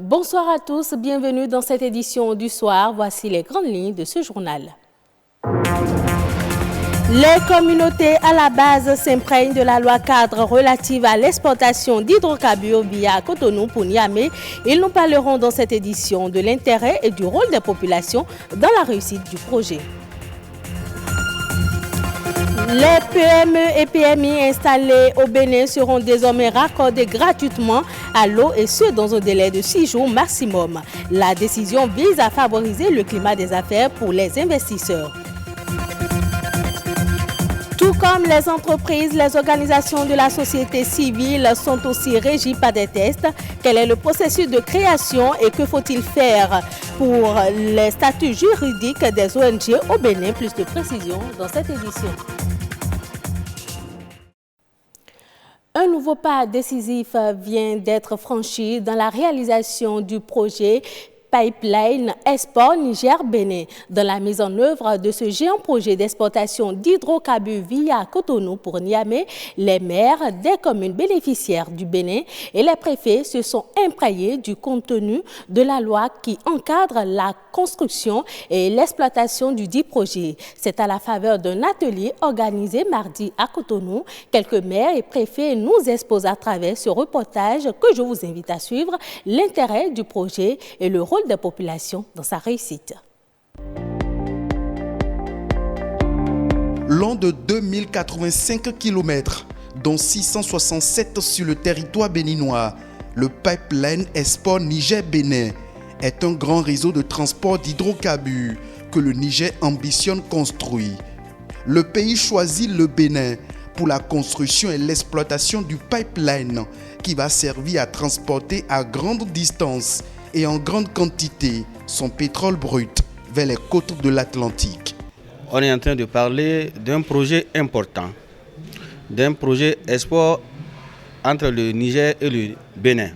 Bonsoir à tous, bienvenue dans cette édition du soir. Voici les grandes lignes de ce journal. Les communautés à la base s'imprègnent de la loi cadre relative à l'exportation d'hydrocarbures via Cotonou pour Niamey. Ils nous parleront dans cette édition de l'intérêt et du rôle des populations dans la réussite du projet. Les PME et PMI installés au Bénin seront désormais raccordés gratuitement à l'eau et ce dans un délai de 6 jours maximum. La décision vise à favoriser le climat des affaires pour les investisseurs. Tout comme les entreprises, les organisations de la société civile sont aussi régies par des tests. Quel est le processus de création et que faut-il faire pour les statuts juridiques des ONG au Bénin? Plus de précisions dans cette édition. Un nouveau pas décisif vient d'être franchi dans la réalisation du projet Pipeline Export Niger-Bénin. Dans la mise en œuvre de ce géant projet d'exportation d'hydrocarbures via Cotonou pour Niamey, les maires des communes bénéficiaires du Bénin et les préfets se sont imprégnés du contenu de la loi qui encadre la construction et l'exploitation du dit projet. C'est à la faveur d'un atelier organisé mardi à Cotonou. Quelques maires et préfets nous exposent à travers ce reportage que je vous invite à suivre l'intérêt du projet et le rôle des populations dans sa réussite. Long de 2085 km, dont 667 sur le territoire béninois, le Pipeline Export Niger-Bénin est un grand réseau de transport d'hydrocarbures que le Niger ambitionne construire. Le pays choisit le Bénin pour la construction et l'exploitation du pipeline qui va servir à transporter à grande distance et en grande quantité son pétrole brut vers les côtes de l'Atlantique. On est en train de parler d'un projet important, d'un projet export entre le Niger et le Bénin.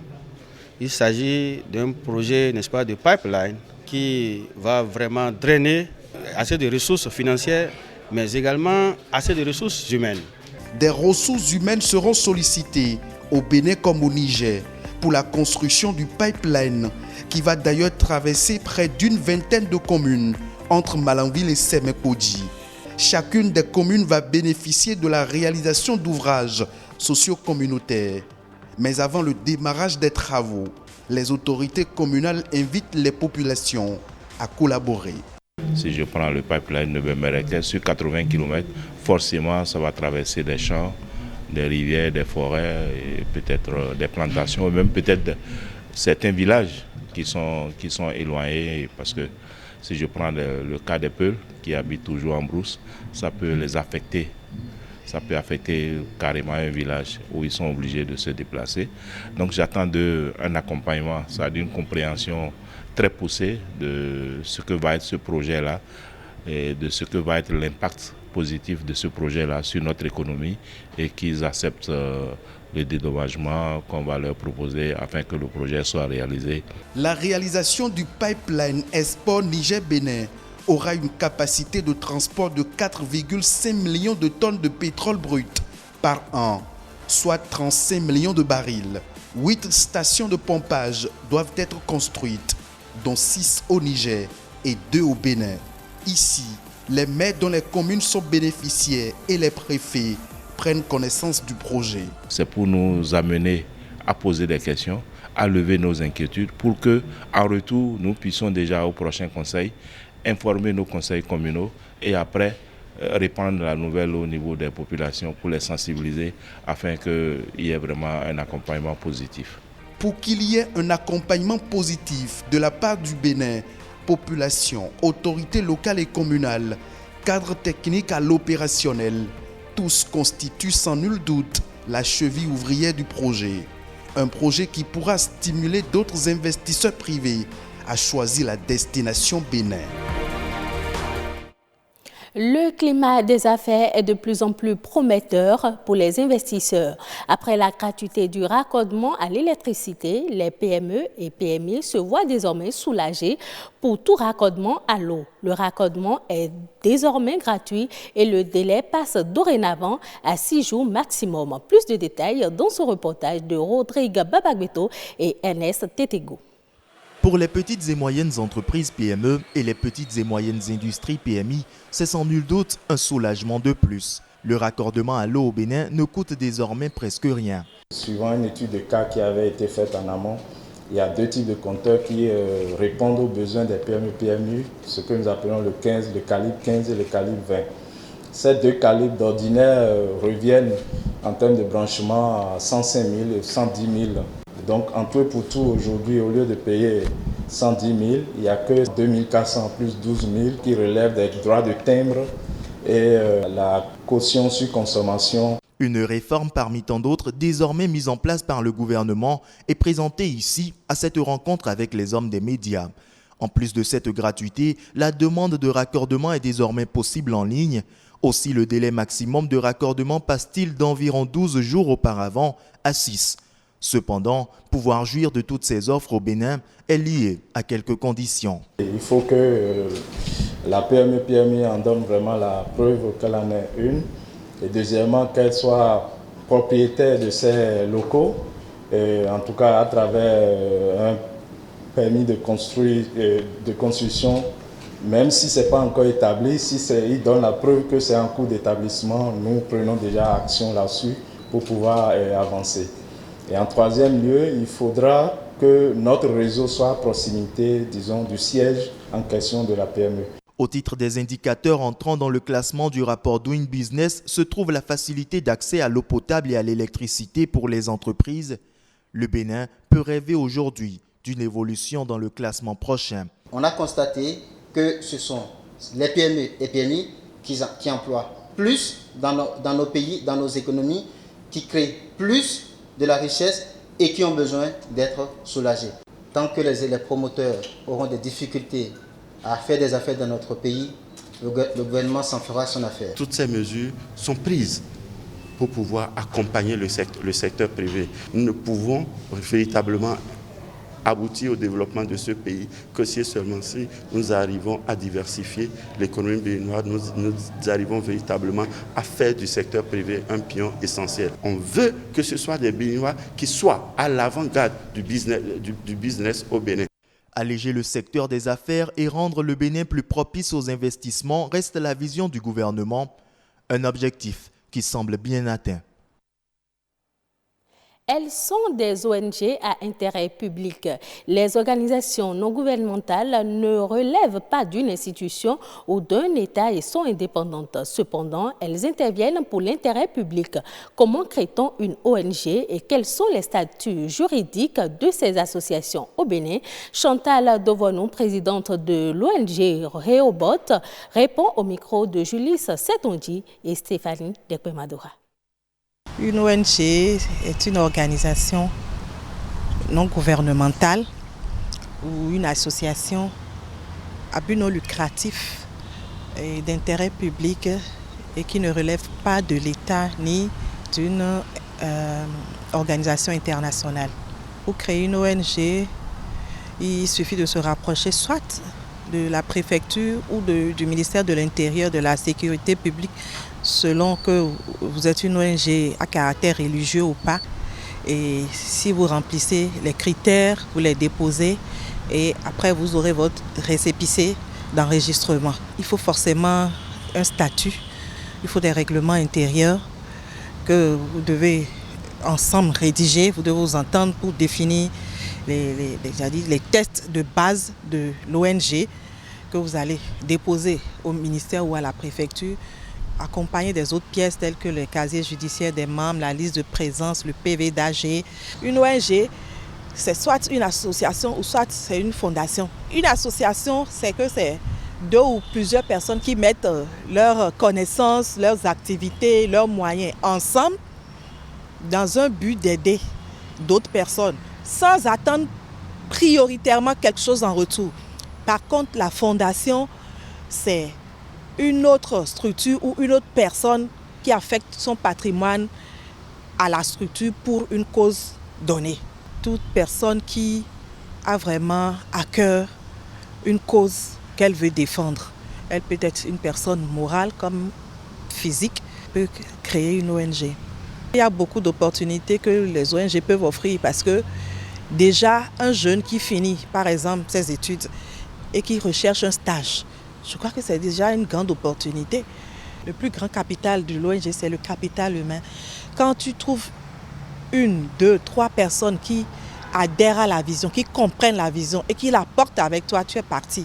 Il s'agit d'un projet, n'est-ce pas, de pipeline qui va vraiment drainer assez de ressources financières, mais également assez de ressources humaines. Des ressources humaines seront sollicitées au Bénin comme au Niger pour la construction du pipeline qui va d'ailleurs traverser près d'une vingtaine de communes entre Malanville et Sémékodi. Chacune des communes va bénéficier de la réalisation d'ouvrages socio-communautaires. Mais avant le démarrage des travaux, les autorités communales invitent les populations à collaborer. Si je prends le pipeline de Bemereke sur 80 km, forcément ça va traverser des champs, des rivières, des forêts, et peut-être des plantations, même peut-être certains villages qui sont éloignés, parce que si je prends le cas des Peuls qui habitent toujours en brousse, ça peut les affecter. Ça peut affecter carrément un village où ils sont obligés de se déplacer. Donc j'attends un accompagnement, c'est-à-dire une compréhension très poussée de ce que va être ce projet-là et de ce que va être l'impact positif de ce projet-là sur notre économie et qu'ils acceptent le dédommagement qu'on va leur proposer afin que le projet soit réalisé. La réalisation du pipeline Export Niger-Bénin aura une capacité de transport de 4,5 millions de tonnes de pétrole brut par an, soit 35 millions de barils. 8 stations de pompage doivent être construites, dont 6 au Niger et 2 au Bénin. Ici, les maires dont les communes sont bénéficiaires et les préfets prennent connaissance du projet. C'est pour nous amener à poser des questions, à lever nos inquiétudes pour que, en retour, nous puissions déjà au prochain conseil informer nos conseils communaux et après répandre la nouvelle au niveau des populations pour les sensibiliser afin qu'il y ait vraiment un accompagnement positif. Pour qu'il y ait un accompagnement positif de la part du Bénin, population, autorités locales et communales, cadre technique à l'opérationnel, tous constituent sans nul doute la cheville ouvrière du projet. Un projet qui pourra stimuler d'autres investisseurs privés à choisir la destination Bénin. Le climat des affaires est de plus en plus prometteur pour les investisseurs. Après la gratuité du raccordement à l'électricité, les PME et PMI se voient désormais soulagés pour tout raccordement à l'eau. Le raccordement est désormais gratuit et le délai passe dorénavant à 6 jours maximum. Plus de détails dans ce reportage de Rodrigue Babagbeto et Ernest Tetego. Pour les petites et moyennes entreprises PME et les petites et moyennes industries PMI, c'est sans nul doute un soulagement de plus. Le raccordement à l'eau au Bénin ne coûte désormais presque rien. Suivant une étude de cas qui avait été faite en amont, il y a 2 types de compteurs qui répondent aux besoins des PME-PMU, ce que nous appelons le calibre 15 et le calibre 20. Ces 2 calibres d'ordinaire reviennent en termes de branchement à 105 000 et 110 000. Donc en tout et pour tout, aujourd'hui, au lieu de payer 110 000, il n'y a que 2 400 plus 12 000 qui relèvent des droits de timbre et la caution sur consommation. Une réforme parmi tant d'autres désormais mise en place par le gouvernement est présentée ici à cette rencontre avec les hommes des médias. En plus de cette gratuité, la demande de raccordement est désormais possible en ligne. Aussi, le délai maximum de raccordement passe-t-il d'environ 12 jours auparavant à 6. Cependant, pouvoir jouir de toutes ces offres au Bénin est lié à quelques conditions. Il faut que la PME en donne vraiment la preuve qu'elle en est une. Et deuxièmement, qu'elle soit propriétaire de ces locaux, en tout cas à travers un permis de construction, même si ce n'est pas encore établi, si il donne la preuve que c'est en cours d'établissement, nous prenons déjà action là-dessus pour pouvoir avancer. Et en troisième lieu, il faudra que notre réseau soit à proximité, disons, du siège en question de la PME. Au titre des indicateurs entrant dans le classement du rapport Doing Business se trouve la facilité d'accès à l'eau potable et à l'électricité pour les entreprises. Le Bénin peut rêver aujourd'hui d'une évolution dans le classement prochain. On a constaté que ce sont les PME et PMI qui emploient plus dans nos pays, dans nos économies, qui créent plus de la richesse et qui ont besoin d'être soulagés. Tant que les promoteurs auront des difficultés à faire des affaires dans notre pays, le gouvernement s'en fera son affaire. Toutes ces mesures sont prises pour pouvoir accompagner le secteur privé. Nous ne pouvons véritablement aboutir au développement de ce pays que si seulement si nous arrivons à diversifier l'économie béninoise, nous arrivons véritablement à faire du secteur privé un pion essentiel. On veut que ce soit des Béninois qui soient à l'avant-garde du business au Bénin. Alléger le secteur des affaires et rendre le Bénin plus propice aux investissements reste la vision du gouvernement, un objectif qui semble bien atteint. Elles sont des ONG à intérêt public. Les organisations non gouvernementales ne relèvent pas d'une institution ou d'un État et sont indépendantes. Cependant, elles interviennent pour l'intérêt public. Comment crée-t-on une ONG et quels sont les statuts juridiques de ces associations au Bénin? Chantal Dovonou, présidente de l'ONG Rehoboth, répond au micro de Julie Setondi et Stéphanie Dekpemadora. Une ONG est une organisation non gouvernementale ou une association à but non lucratif et d'intérêt public et qui ne relève pas de l'État ni d'une organisation internationale. Pour créer une ONG, il suffit de se rapprocher soit de la préfecture ou du ministère de l'Intérieur, de la Sécurité publique, selon que vous êtes une ONG à caractère religieux ou pas. Et si vous remplissez les critères, vous les déposez et après vous aurez votre récépissé d'enregistrement. Il faut forcément un statut, il faut des règlements intérieurs que vous devez ensemble rédiger, vous devez vous entendre pour définir les tests de base de l'ONG que vous allez déposer au ministère ou à la préfecture, accompagné des autres pièces telles que le casier judiciaire des membres, la liste de présence, le PV d'AG. Une ONG, c'est soit une association ou soit c'est une fondation. Une association, c'est que c'est 2 ou plusieurs personnes qui mettent leurs connaissances, leurs activités, leurs moyens ensemble dans un but d'aider d'autres personnes sans attendre prioritairement quelque chose en retour. Par contre, la fondation, c'est une autre structure ou une autre personne qui affecte son patrimoine à la structure pour une cause donnée. Toute personne qui a vraiment à cœur une cause qu'elle veut défendre, elle peut être une personne morale comme physique, peut créer une ONG. Il y a beaucoup d'opportunités que les ONG peuvent offrir parce que Déjà, un jeune qui finit, par exemple, ses études et qui recherche un stage, je crois que c'est déjà une grande opportunité. Le plus grand capital de l'ONG, c'est le capital humain. Quand tu trouves 1, 2, 3 personnes qui adhèrent à la vision, qui comprennent la vision et qui la portent avec toi, tu es parti.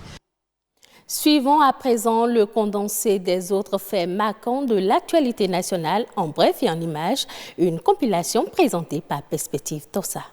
Suivons à présent le condensé des autres faits marquants de l'actualité nationale en bref et en images, une compilation présentée par Perspective Tossa.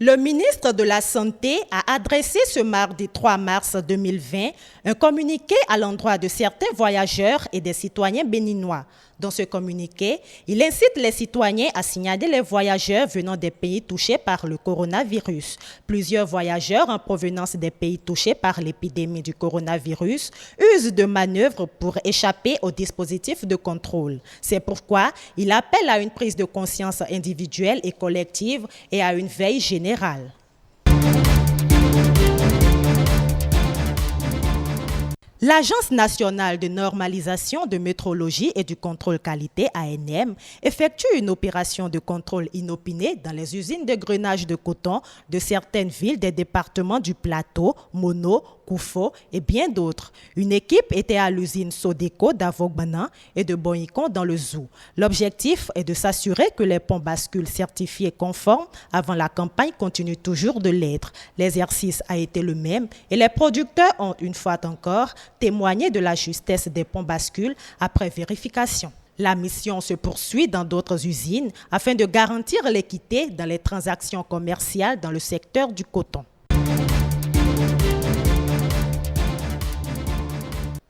Le ministre de la Santé a adressé ce mardi 3 mars 2020 un communiqué à l'endroit de certains voyageurs et des citoyens béninois. Dans ce communiqué, il incite les citoyens à signaler les voyageurs venant des pays touchés par le coronavirus. Plusieurs voyageurs en provenance des pays touchés par l'épidémie du coronavirus usent de manœuvres pour échapper au dispositif de contrôle. C'est pourquoi il appelle à une prise de conscience individuelle et collective et à une veille générale. L'Agence nationale de normalisation de métrologie et du contrôle qualité ANM effectue une opération de contrôle inopinée dans les usines de grenache de coton de certaines villes des départements du Plateau, Mono, Koufo et bien d'autres. Une équipe était à l'usine Sodeco d'Avogbana et de Boyicon dans le Zou. L'objectif est de s'assurer que les ponts bascules certifiés conformes avant la campagne continuent toujours de l'être. L'exercice a été le même et les producteurs ont une fois encore témoigné de la justesse des ponts bascules après vérification. La mission se poursuit dans d'autres usines afin de garantir l'équité dans les transactions commerciales dans le secteur du coton.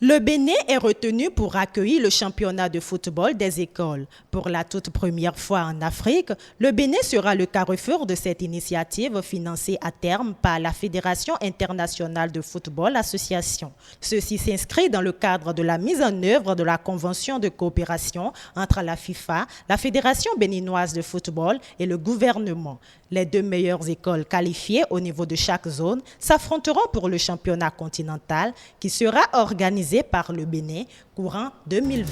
Le Bénin est retenu pour accueillir le championnat de football des écoles. Pour la toute première fois en Afrique, le Bénin sera le carrefour de cette initiative financée à terme par la Fédération internationale de football association. Ceci s'inscrit dans le cadre de la mise en œuvre de la convention de coopération entre la FIFA, la Fédération béninoise de football et le gouvernement. Les 2 meilleures écoles qualifiées au niveau de chaque zone s'affronteront pour le championnat continental qui sera organisé par le Bénin courant 2020.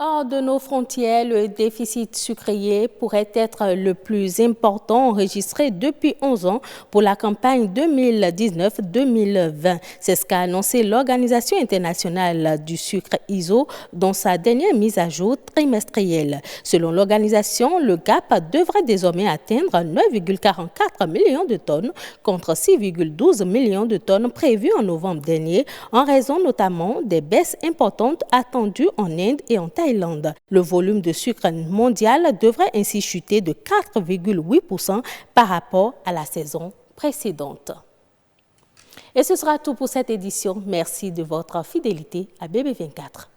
Hors de nos frontières, le déficit sucrier pourrait être le plus important enregistré depuis 11 ans pour la campagne 2019-2020. C'est ce qu'a annoncé l'Organisation internationale du sucre ISO dans sa dernière mise à jour trimestrielle. Selon l'organisation, le gap devrait désormais atteindre 9,44 millions de tonnes contre 6,12 millions de tonnes prévues en novembre dernier, en raison notamment des baisses importantes attendues en Inde et en Thaïlande. Le volume de sucre mondial devrait ainsi chuter de 4,8% par rapport à la saison précédente. Et ce sera tout pour cette édition. Merci de votre fidélité à BB24.